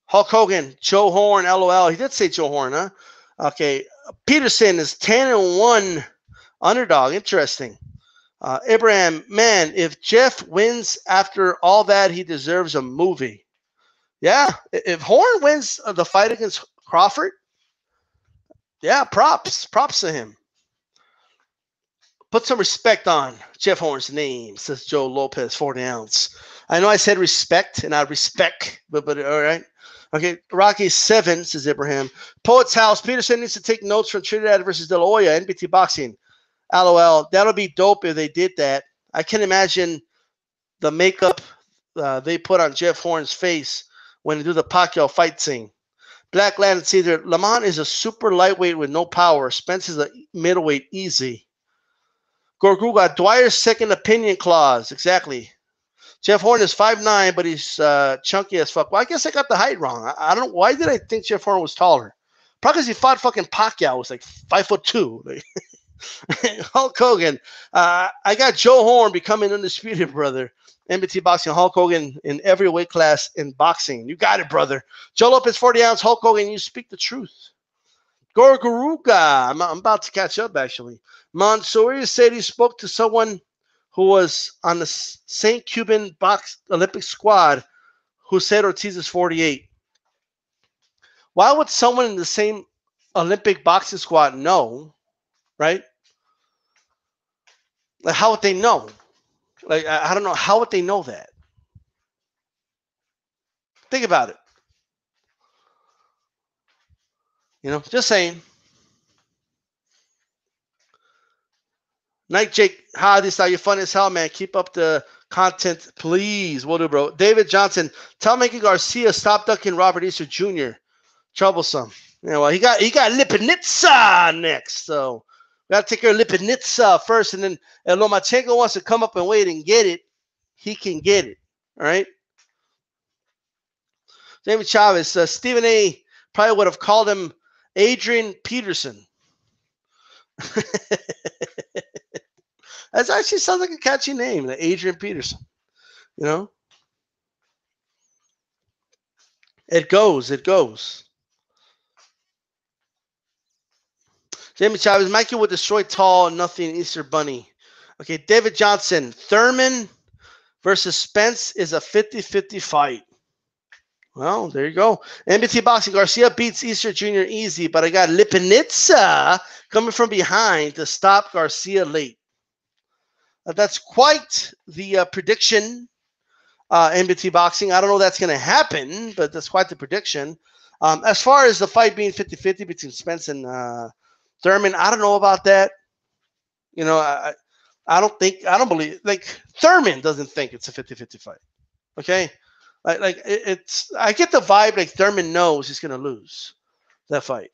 Hulk Hogan, Joe Horn, LOL. He did say Joe Horn, huh? Okay. Peterson is 10-1 underdog. Interesting. Abraham, man, if Jeff wins after all that, he deserves a movie. Yeah. If Horn wins the fight against Crawford, yeah, props to him. Put some respect on Jeff Horn's name, says Joe Lopez, 40 ounce. I know I said respect and not respect, but all right. Okay, Rocky 7, says Abraham. Poet's House, Peterson needs to take notes from Trinidad versus De La Hoya, NBT boxing. LOL, that'll be dope if they did that. I can imagine the makeup they put on Jeff Horn's face when they do the Pacquiao fight scene. Black Land, it's either Lamont is a super lightweight with no power. Spence is a middleweight easy. Gorguga, Dwyer's second opinion clause. Exactly. Jeff Horn is 5'9", but he's chunky as fuck. Well, I guess I got the height wrong. I don't. Why did I think Jeff Horn was taller? Probably because he fought fucking Pacquiao. It was like 5'2". Hulk Hogan. I got Joe Horn becoming undisputed, brother. MBT boxing. Hulk Hogan in every weight class in boxing. You got it, brother. Joe Lopez, 40 ounce. Hulk Hogan, you speak the truth. Gorguruga. I'm about to catch up, actually. Mansouri said he spoke to someone who was on the St. Cuban Olympic squad who said Ortiz is 48. Why would someone in the same Olympic boxing squad know, right? Like, how would they know? Like, I don't know. How would they know that? Think about it. Just saying. Night Jake, hi, this are you fun as hell, man. Keep up the content, please. Will do, bro. David Johnson, tell Mickey Garcia stop ducking Robert Easter Jr. Troublesome. Yeah, well, he got Lipinitsa next, so we got to take care of Lipinitsa first, and then if Lomachenko wants to come up and wait and get it, he can get it. All right. Jamie Chavez, Stephen A. probably would have called him Adrian Peterson. That actually sounds like a catchy name, the Adrian Peterson. It goes. Jamie Chavez, Mikey would destroy tall, nothing Easter Bunny. Okay, David Johnson, Thurman versus Spence is a 50-50 fight. Well, there you go. NBT Boxing, Garcia beats Easter Jr. easy, but I got Lipinitsa coming from behind to stop Garcia late. That's quite the prediction, NBT Boxing. I don't know if that's going to happen, but that's quite the prediction. As far as the fight being 50-50 between Spence and Thurman, I don't know about that. You know, I don't believe, like, Thurman doesn't think it's a 50-50 fight. Okay? I get the vibe like Thurman knows he's going to lose that fight.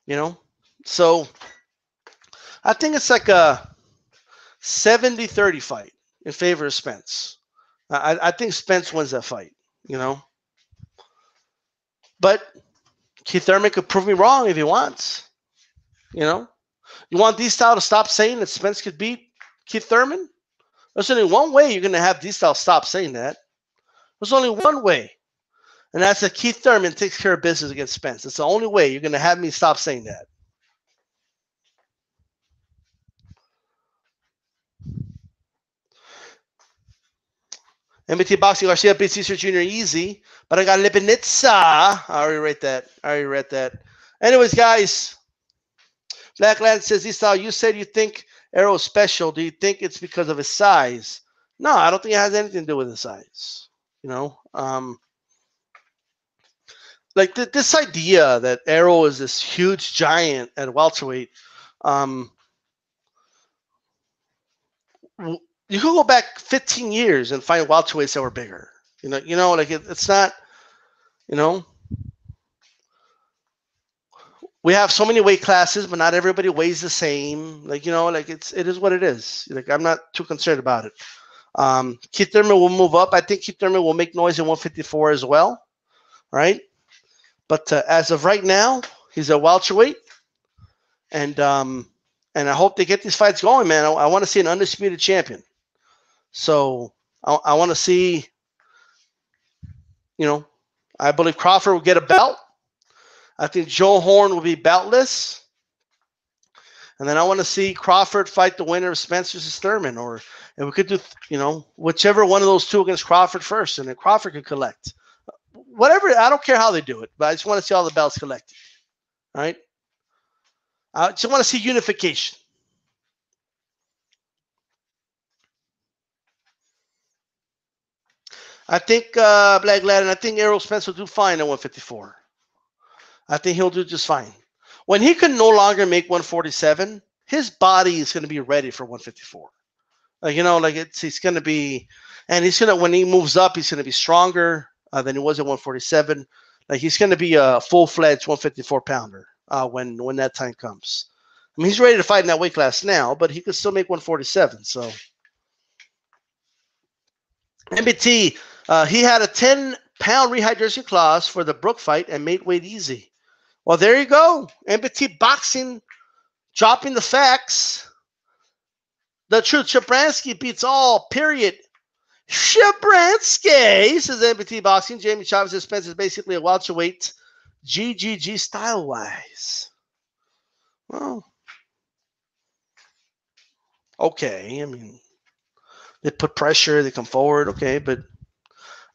You know? So I think it's like a 70-30 fight in favor of Spence. I think Spence wins that fight, you know? But Keith Thurman could prove me wrong if he wants. You know? You want DStyle to stop saying that Spence could beat Keith Thurman? There's only one way you're going to have DStyle stop saying that. There's only one way. And that's that Keith Thurman takes care of business against Spence. It's the only way you're going to have me stop saying that. MBT Boxing, Garcia beats Cesar Jr. easy, but I got Lipinitsa. I already read that. Anyways, guys, Blackland says, DStyle, you said you think Errol's special. Do you think it's because of his size? No, I don't think it has anything to do with his size. You know, like this idea that Errol is this huge giant at welterweight. You could go back 15 years and find welterweights that were bigger. You know, like it's not. You know, we have so many weight classes, but not everybody weighs the same. Like, you know, like it is what it is. Like, I'm not too concerned about it. Keith Thurman will move up. I think Keith Thurman will make noise in 154 as well, right? But as of right now, he's a welterweight, and I hope they get these fights going, man. I want to see an undisputed champion. So I want to see, you know, I believe Crawford will get a belt. I think Joe Horn will be beltless. And then I want to see Crawford fight the winner of Spence versus Thurman. And we could do, you know, whichever one of those two against Crawford first. And then Crawford can collect. Whatever, I don't care how they do it. But I just want to see all the belts collected. All right? I just want to see unification. I think Black Latin, I think Errol Spence will do fine at 154. I think he'll do just fine. When he can no longer make 147, his body is going to be ready for 154. You know, like he's going to be, and he's going to, when he moves up, he's going to be stronger than he was at 147. Like, he's going to be a full-fledged 154 pounder when that time comes. I mean, he's ready to fight in that weight class now, but he could still make 147. So MBT, he had a 10-pound rehydration clause for the Brook fight and made weight easy. Well, there you go. MBT Boxing dropping the facts. The truth. Shabransky beats all, period. Shabransky, says MBT Boxing. Jamie Chavez says Spence is basically a welterweight GGG style-wise. Well, okay. I mean, they put pressure. They come forward. Okay, but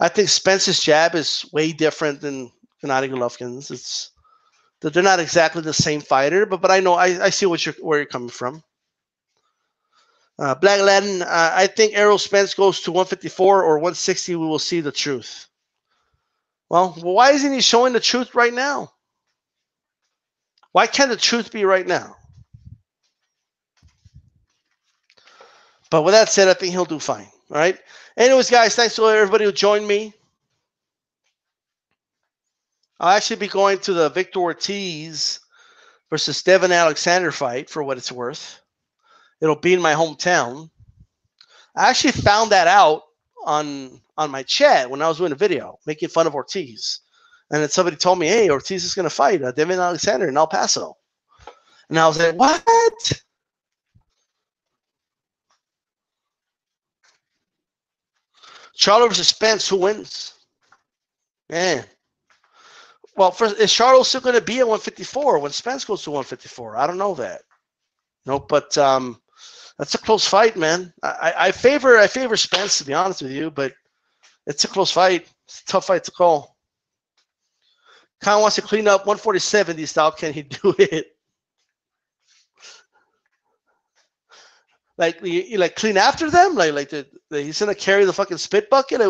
I think Spence's jab is way different than Gennady Golovkin's. They're not exactly the same fighter, but I know I see where you're coming from. Black Latin, I think Errol Spence goes to 154 or 160. We will see the truth. Well, why isn't he showing the truth right now? Why can't the truth be right now? But with that said, I think he'll do fine. All right. Anyways, guys, thanks to everybody who joined me. I'll actually be going to the Victor Ortiz versus Devin Alexander fight for what it's worth. It'll be in my hometown. I actually found that out on my chat when I was doing a video making fun of Ortiz. And then somebody told me, hey, Ortiz is going to fight Devin Alexander in El Paso. And I was like, what? Charlo versus Spence, who wins? Man. Well, first, is Charlo still going to be at 154 when Spence goes to 154? I don't know that. No, but that's a close fight, man. I favor Spence, to be honest with you, but It's a close fight. It's a tough fight to call. Khan wants to clean up 147 DStyle. Can he do it? Like you like clean after them? Like he's gonna carry the fucking spit bucket?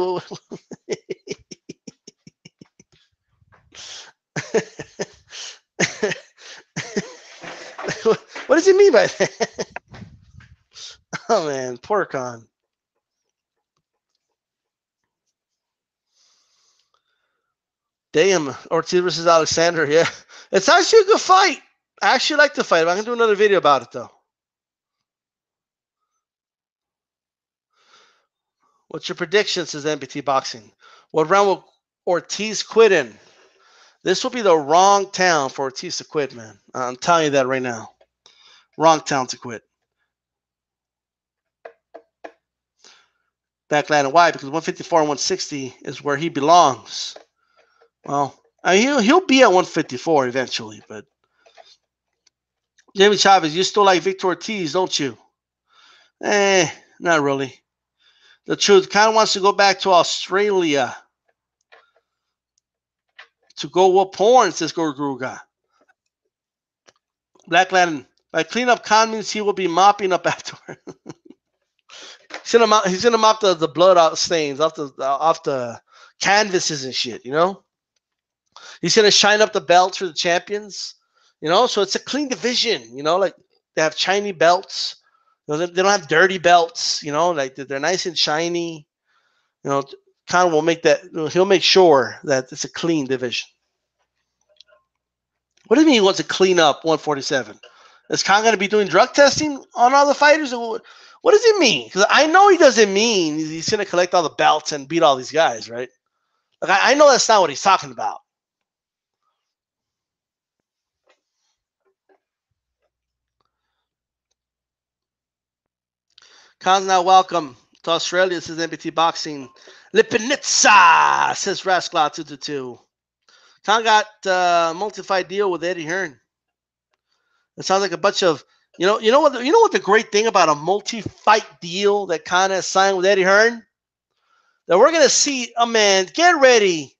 What does he mean by that? Oh man, poor Khan. Damn, Ortiz versus Alexander. Yeah, it's actually a good fight. I actually like the fight. I'm gonna do another video about it though. What's your prediction? Says NBT Boxing. What round will Ortiz quit in? This will be the wrong town for Ortiz to quit, man. I'm telling you that right now. Wrong town to quit. Backland. Why? Because 154 and 160 is where he belongs. Well, I mean, he'll be at 154 eventually, but Jamie Chavez, you still like Victor Ortiz, don't you? Not really. The truth, kind of wants to go back to Australia to go whoop porn, says Gorguga. Black Latin, by clean up Khan means he will be mopping up afterward. He's gonna mop the blood out stains off the canvases and shit, you know? He's gonna shine up the belts for the champions, you know. So it's a clean division, you know. Like they have shiny belts, you know, they don't have dirty belts, you know. Like they're nice and shiny, you know. Khan will make that. He'll make sure that it's a clean division. What do you mean he wants to clean up 147? Is Khan going to be doing drug testing on all the fighters? What does it mean? Because I know he doesn't mean he's going to collect all the belts and beat all these guys, right? Like I know that's not what he's talking about. Khan's not welcome to Australia, says NBT Boxing. Lipinitsa, says Rascalot 222. Khan got a multi-fight deal with Eddie Hearn. It sounds like a bunch of, you know what the great thing about a multi-fight deal that Khan has signed with Eddie Hearn? That we're going to see, man, get ready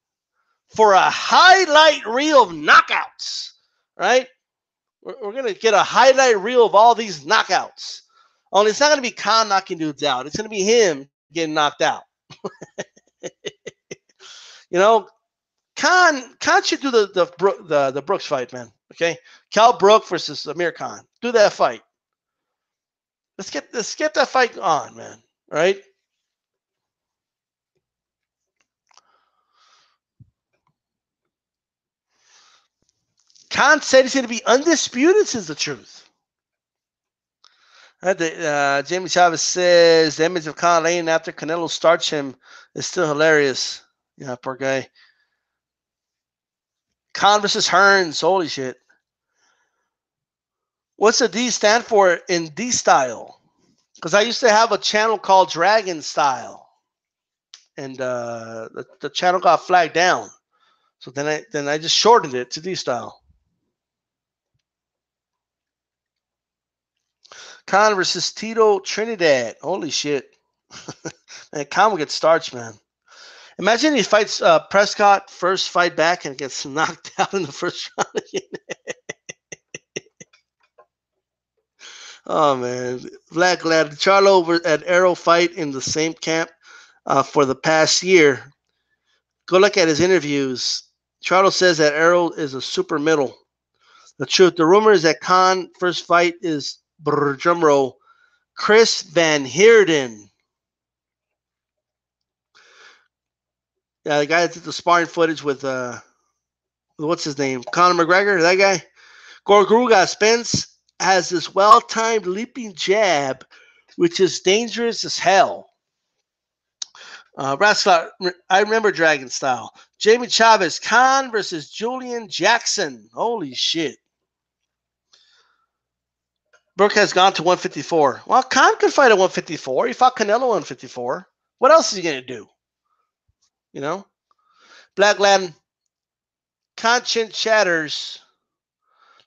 for a highlight reel of knockouts, right? We're going to get a highlight reel of all these knockouts. Only it's not going to be Khan knocking dudes out. It's going to be him getting knocked out. You know, Khan should do the Brooks fight, man. Okay, Cal Brook versus Amir Khan. Do that fight. Let's get that fight on, man. Right? Khan said he's going to be undisputed. Says the truth. Jamie Chavez says the image of Khan laying after Canelo starts him is still hilarious. Yeah, poor guy. Khan versus Hearns. Holy shit. What's the D stand for in D style? Because I used to have a channel called Dragon Style, and the channel got flagged down. So then I just shortened it to D style. Khan versus Tito Trinidad. Holy shit. Man, Khan will get starched, man. Imagine he fights Prescott first fight back and gets knocked out in the first round again. Oh, man. Black Lad. Charlo and Errol fight in the same camp for the past year. Go look at his interviews. Charlo says that Errol is a super middle. The truth. The rumor is that Khan first fight is drumroll, Chris Van Heerden. Yeah, the guy that did the sparring footage with what's his name? Conor McGregor, that guy. Gorguga Spence has this well-timed leaping jab, which is dangerous as hell. Rascal, I remember Dragon Style. Jamie Chavez, Khan versus Julian Jackson. Holy shit. Brooke has gone to 154. Well, Khan could fight at 154. He fought Canelo at 154. What else is he going to do? You know? Black Latin. Khan chin chatters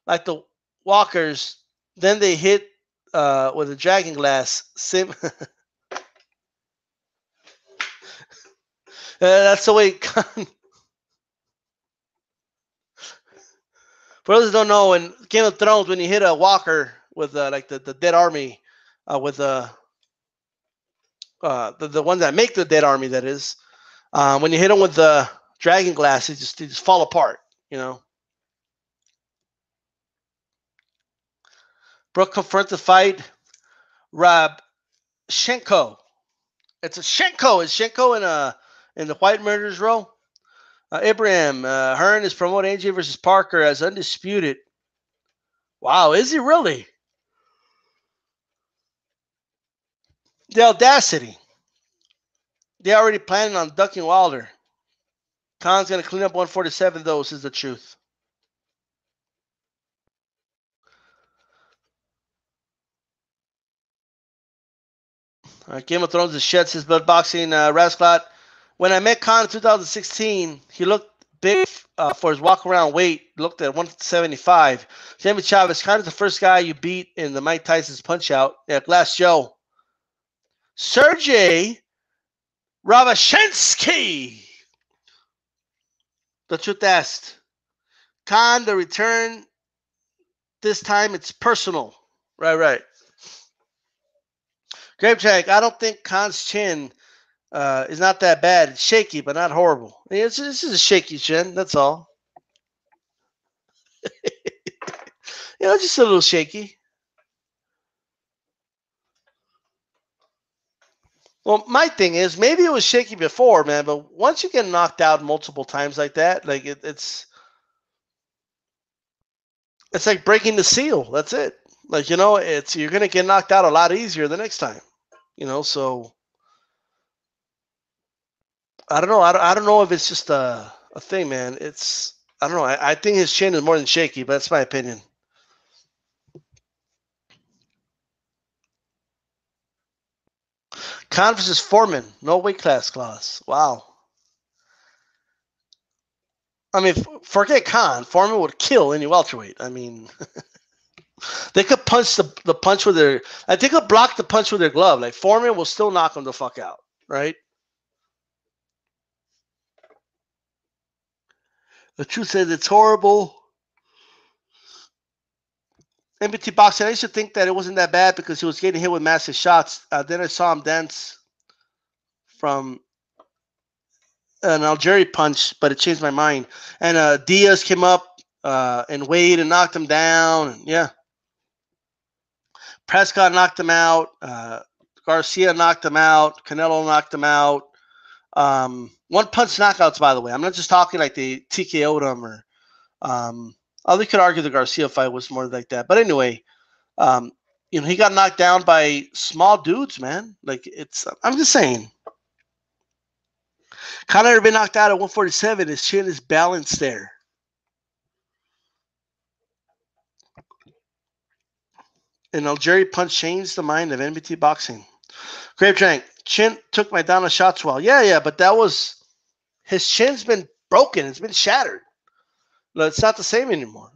like the walkers. Then they hit with a dragon glass. That's the way. For those who don't know, in Game of Thrones, when you hit a walker with like the dead army, with the ones that make the dead army, that is, when you hit them with the dragon glass, they just fall apart. You know. Brooke confronts the fight. Shenko. It's a Shenko. Is Shenko in the White Murderers row? Abraham Hearn is promoting AJ versus Parker as undisputed. Wow, is he really? The audacity. They're already planning on ducking Wilder. Khan's going to clean up 147, though, is the truth. Game of Thrones is shed, says Blood Boxing. Rasclot. When I met Khan in 2016, he looked big for his walk-around weight. Looked at 175. Jamie Chavez, Khan is the first guy you beat in the Mike Tyson's Punch-Out at last show. Sergey Ravashensky. The truth asked. Khan, the return. This time it's personal. Right. Grape Jack, I don't think Khan's chin is not that bad. It's shaky, but not horrible. This is a shaky chin. That's all. Just a little shaky. Well, my thing is, maybe it was shaky before, man, but once you get knocked out multiple times like that, like it's like breaking the seal. That's it. Like, you're going to get knocked out a lot easier the next time. So I don't know. I don't know if it's just a thing, man. I don't know. I think his chin is more than shaky, but that's my opinion. Khan versus Foreman, no weight class. Wow. I mean, forget Khan. Foreman would kill any welterweight. I mean, they could punch the punch with their. I think they could block the punch with their glove. Like Foreman will still knock him the fuck out, right? The truth is, it's horrible. MBT Boxing, I used to think that it wasn't that bad because he was getting hit with massive shots. Then I saw him dance from an Algeria punch, but it changed my mind. And Diaz came up and Wade and knocked him down. And yeah. Prescott knocked him out. Garcia knocked him out. Canelo knocked him out. One punch knockouts, by the way. I'm not just talking like they TKO'd him or they could argue the Garcia fight was more like that. But anyway, he got knocked down by small dudes, man. Like I'm just saying. Conor had been knocked out at 147. His chin is balanced there. An Algeria punch changed the mind of NBT Boxing. Grape Drank. Chin took Maidana shots well. Yeah, but that was his chin's been broken. It's been shattered. It's not the same anymore.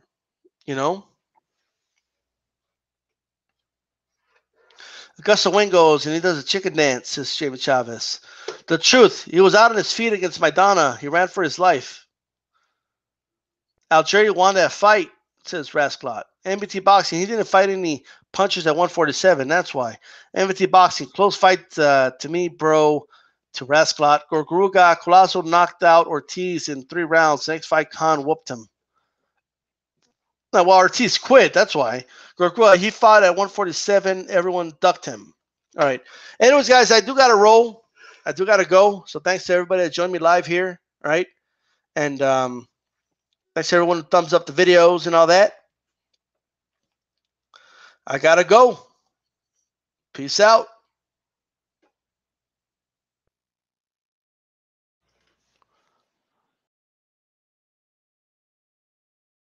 Augusta Wing goes and he does a chicken dance, says Jamie Chavez. The truth, he was out on his feet against Maidana. He ran for his life. Algeria won that fight, says Rasclot. NBT Boxing, he didn't fight any punches at 147. That's why. NBT Boxing, close fight to me, bro, to Rasclot. Gorguruga, Colazo knocked out Ortiz in 3 rounds. Next fight, Khan whooped him. No, well, Ortiz quit. That's why. Gorguruga, he fought at 147. Everyone ducked him. All right. Anyways, guys, I do got to roll. I do got to go. So thanks to everybody that joined me live here. All right. And thanks to everyone who thumbs up the videos and all that. I got to go. Peace out.